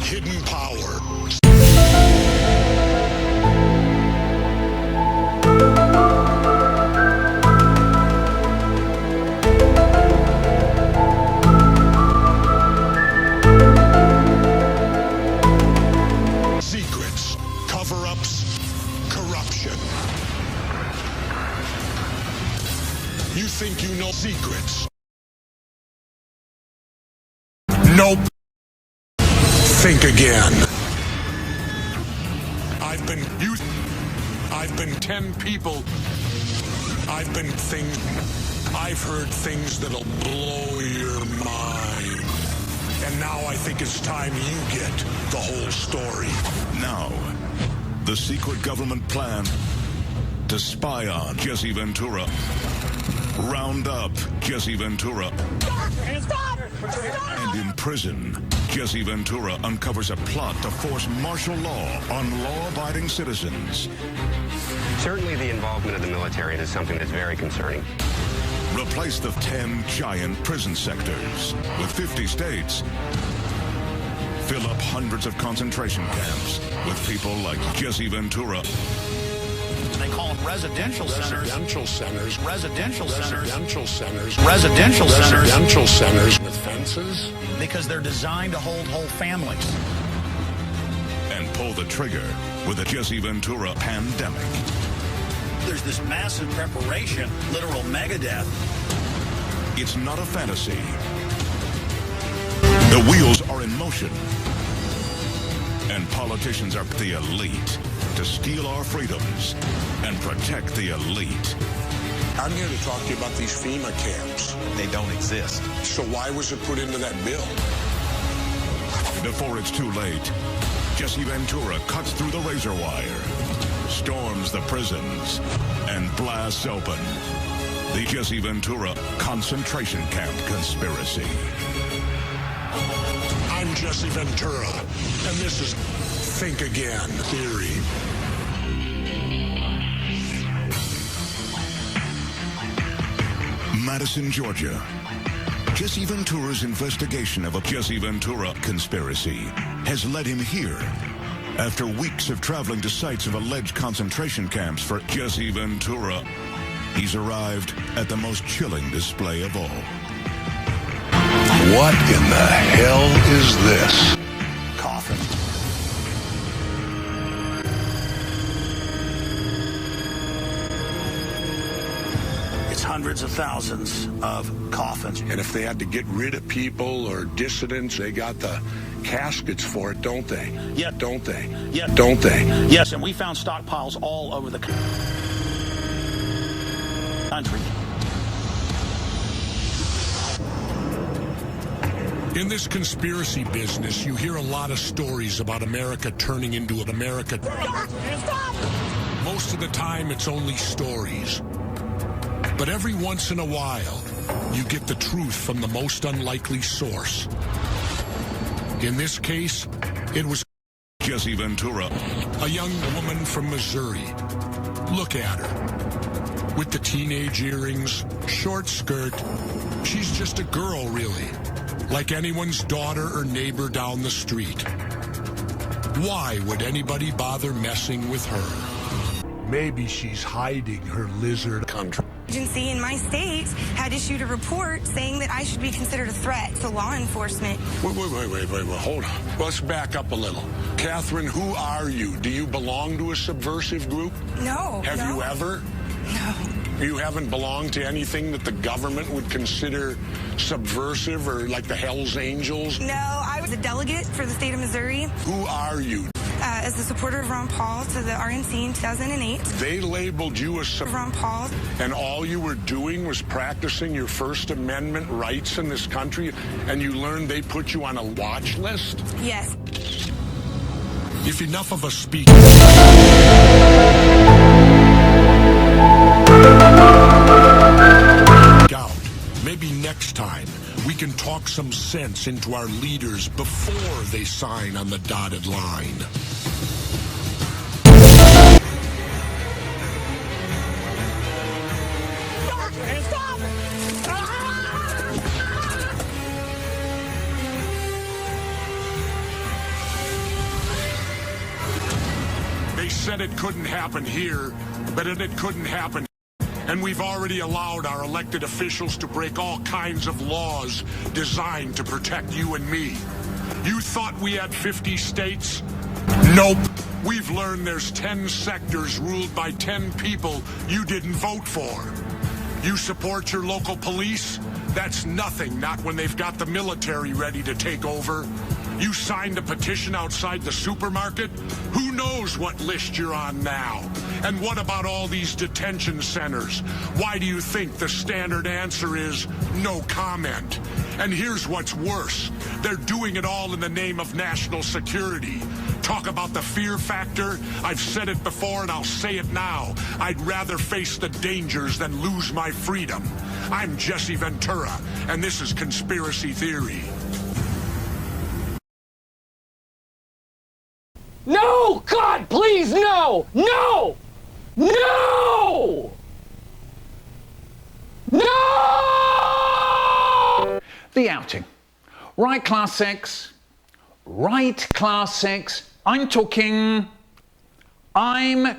hidden power. Secrets, cover-ups, corruption. You think you know secrets? Nope. Think again. I've been 10 people. I've heard things that'll blow your mind. And now I think it's time you get the whole story. Now, the secret government plan to spy on Jesse Ventura. Round up Jesse Ventura. And in prison, Jesse Ventura uncovers a plot to force martial law on law-abiding citizens. Certainly the involvement of the military is something that's very concerning. Replace the 10 giant prison sectors with 50 states. Fill up hundreds of concentration camps with people like Jesse Ventura. They call them residential centers. Residential centers. Residential centers. Residential centers. Residential centers. Residential centers with fences. Because they're designed to hold whole families. And pull the trigger with a Jesse Ventura pandemic. There's this massive preparation, literal megadeath. It's not a fantasy. The wheels are in motion. And politicians are the elite to steal our freedoms and protect the elite. I'm here to talk to you about these FEMA camps. They don't exist. So why was it put into that bill? Before it's too late, Jesse Ventura cuts through the razor wire, storms the prisons, and blasts open the Jesse Ventura concentration camp conspiracy. I'm Jesse Ventura, and this is Think Again Theory. Madison, Georgia. Jesse Ventura's investigation of a Jesse Ventura conspiracy has led him here. After weeks of traveling to sites of alleged concentration camps for Jesse Ventura, he's arrived at the most chilling display of all. What in the hell is this? Coffin. It's hundreds of thousands of coffins. And if they had to get rid of people or dissidents, they got the caskets for it, don't they? Yeah. Don't they? Yeah. Don't they? Yes, and we found stockpiles all over the country. In this conspiracy business, you hear a lot of stories about America turning into an America. Most of the time, it's only stories. But every once in a while, you get the truth from the most unlikely source. In this case, it was Jesse Ventura, a young woman from Missouri. Look at her. With the teenage earrings, short skirt. She's just a girl, really. Like anyone's daughter or neighbor down the street. Why would anybody bother messing with her? Maybe she's hiding her lizard country. Agency in my state had issued a report saying that I should be considered a threat to law enforcement. Wait, hold on. Let's back up a little. Catherine, who are you? Do you belong to a subversive group? No. Have you ever? No. You haven't belonged to anything that the government would consider subversive or like the Hells Angels? No, I was a delegate for the state of Missouri. Who are you? As a supporter of Ron Paul to the RNC in 2008. They labeled you a Ron Paul. And all you were doing was practicing your First Amendment rights in this country, and you learned they put you on a watch list? Yes. If enough of us speak out, maybe next time we can talk some sense into our leaders before they sign on the dotted line. said it couldn't happen here, but it couldn't happen. And we've already allowed our elected officials to break all kinds of laws designed to protect you and me. You thought we had 50 states? Nope. We've learned there's 10 sectors ruled by 10 people you didn't vote for. You support your local police? That's nothing, not when they've got the military ready to take over. You signed a petition outside the supermarket? Who knows what list you're on now? And what about all these detention centers? Why do you think the standard answer is no comment? And here's what's worse. They're doing it all in the name of national security. Talk about the fear factor. I've said it before and I'll say it now. I'd rather face the dangers than lose my freedom. I'm Jesse Ventura, and this is Conspiracy Theory. No! God, please, no! No! No! No! The outing. Right, class 6. Right, class 6. I'm talking. I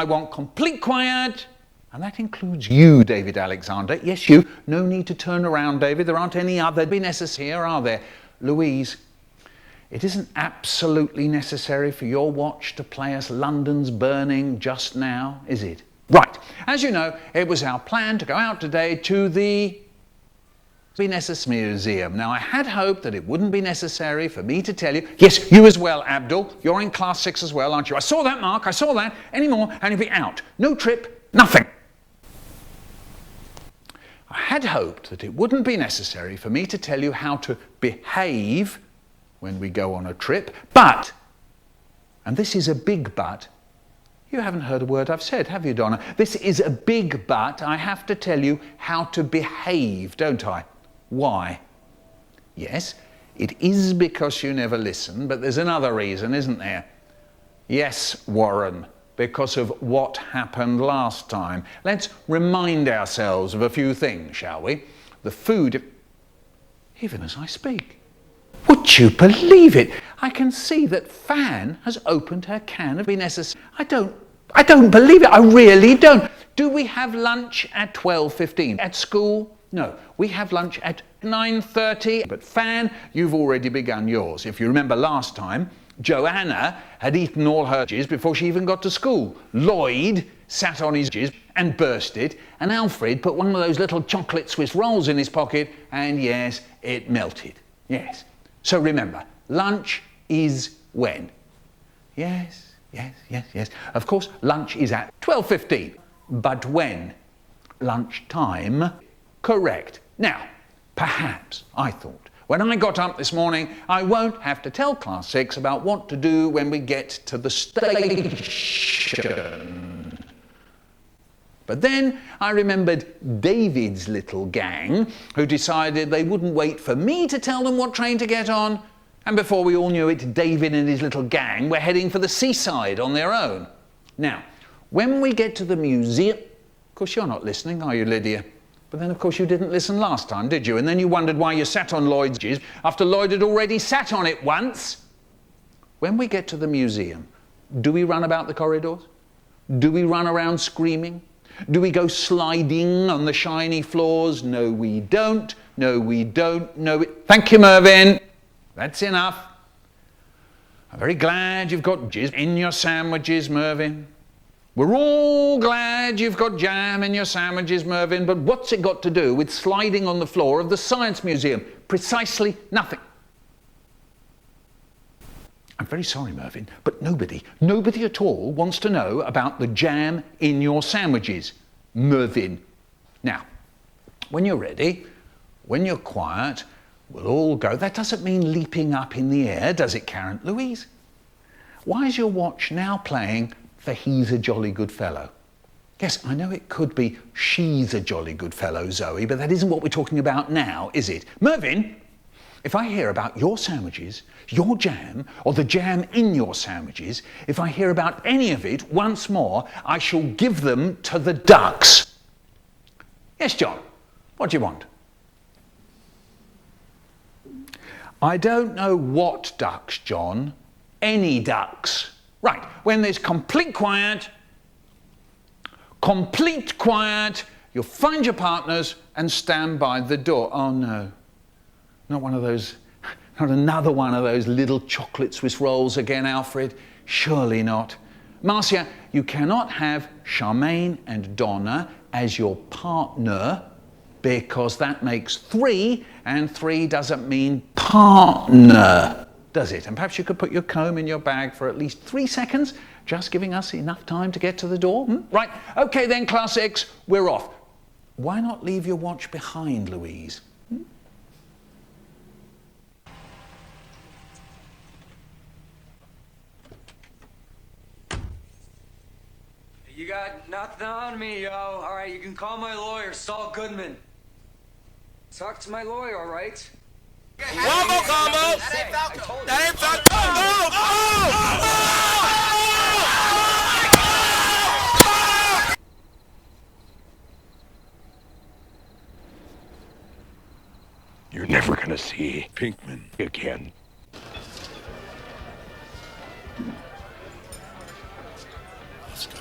want complete quiet. And that includes you, David Alexander. Yes, you. No need to turn around, David. There aren't any other be necessary here, are there? Louise, it isn't absolutely necessary for your watch to play us London's Burning just now, is it? Right. As you know, it was our plan to go out today to the Venus Museum. Now, I had hoped that it wouldn't be necessary for me to tell you, yes, you as well, Abdul, you're in class 6 as well, aren't you? I saw that, Mark, I saw that, anymore, and you'll be out. No trip, nothing. I had hoped that it wouldn't be necessary for me to tell you how to behave when we go on a trip, but, and this is a big but, you haven't heard a word I've said, have you, Donna? This is a big but, I have to tell you how to behave, don't I? Why? Yes, it is because you never listen, but there's another reason, isn't there? Yes, Warren, because of what happened last time. Let's remind ourselves of a few things, shall we? The food, even as I speak. Would you believe it? I can see that Fan has opened her can of necessary. I don't believe it. I really don't. Do we have lunch at 12:15? At school? No. We have lunch at 9:30. But Fan, you've already begun yours. If you remember last time, Joanna had eaten all her jizz before she even got to school. Lloyd sat on his jizz and burst it. And Alfred put one of those little chocolate Swiss rolls in his pocket. And yes, it melted. Yes. So remember, lunch is when? Yes. Of course, lunch is at 12:15. But when? Lunchtime. Correct. Now, perhaps, I thought, when I got up this morning, I won't have to tell class 6 about what to do when we get to the station. But then I remembered David's little gang, who decided they wouldn't wait for me to tell them what train to get on. And before we all knew it, David and his little gang were heading for the seaside on their own. Now, when we get to the museum, of course you're not listening, are you, Lydia? But then, of course, you didn't listen last time, did you? And then you wondered why you sat on Lloyd's jizz after Lloyd had already sat on it once. When we get to the museum, do we run about the corridors? Do we run around screaming? Do we go sliding on the shiny floors? No, we don't. No, we don't. No, Thank you, Mervyn. That's enough. I'm very glad you've got jizz in your sandwiches, Mervyn. We're all glad you've got jam in your sandwiches, Mervyn, but what's it got to do with sliding on the floor of the Science Museum? Precisely nothing. I'm very sorry, Mervyn, but nobody at all wants to know about the jam in your sandwiches, Mervyn. Now, when you're ready, when you're quiet, we'll all go. That doesn't mean leaping up in the air, does it, Karen? Louise, why is your watch now playing for He's a Jolly Good Fellow? Yes, I know it could be She's a Jolly Good Fellow, Zoe, but that isn't what we're talking about now, is it? Mervyn, if I hear about your sandwiches, your jam, or the jam in your sandwiches, if I hear about any of it once more, I shall give them to the ducks. Yes, John, what do you want? I don't know what ducks, John. Any ducks. Right, when there's complete quiet, you'll find your partners and stand by the door. Oh no, not another one of those little chocolate Swiss rolls again, Alfred. Surely not. Marcia, you cannot have Charmaine and Donna as your partner because that makes 3, and 3 doesn't mean partner, does it? And perhaps you could put your comb in your bag for at least 3 seconds, just giving us enough time to get to the door. Right, okay then, Class X, we're off. Why not leave your watch behind, Louise? You got nothing on me, yo. All right, you can call my lawyer, Saul Goodman. Talk to my lawyer, all right? Combo! That ain't Falco! You're never gonna see Pinkman again. Let's go.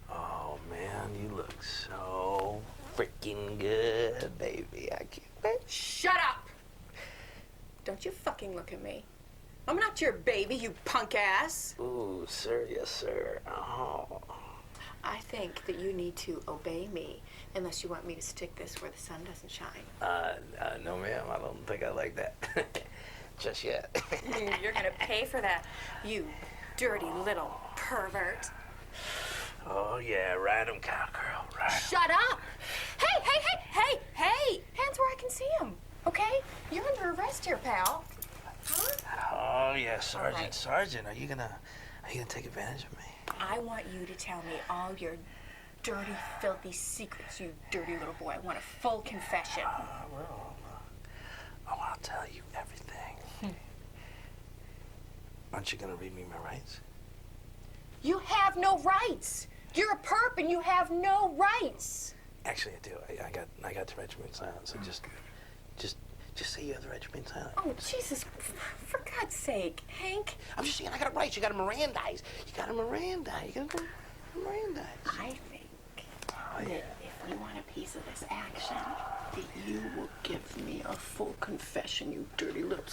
Oh man, you look so freaking good, baby. I can't wait. Shut up! Don't you fucking look at me. I'm not your baby, you punk ass. Ooh, sir, yes, sir. Oh. I think that you need to obey me unless you want me to stick this where the sun doesn't shine. No, ma'am, I don't think I like that. Just yet. You're gonna pay for that, you dirty little pervert. Oh, yeah, ride 'em, cowgirl, ride 'em. Shut up! Hey! Hands where I can see them, okay? You're under arrest here, pal. Huh? Oh, yeah, Sergeant. Right. Sergeant, are you gonna take advantage of me? I want you to tell me all your dirty, filthy secrets, you dirty little boy. I want a full confession. I'll tell you everything. Aren't you gonna read me my rights? You have no rights. You're a perp and you have no rights. Actually, I do. I got the regiment silent, so just say you have the regiment silent. Oh, Jesus, for God's sake, Hank. I'm just saying I got it right. You got to Mirandize. You got to Mirandize. You got to Mirandize. I think that if you want a piece of this action, that you will give me a full confession, you dirty little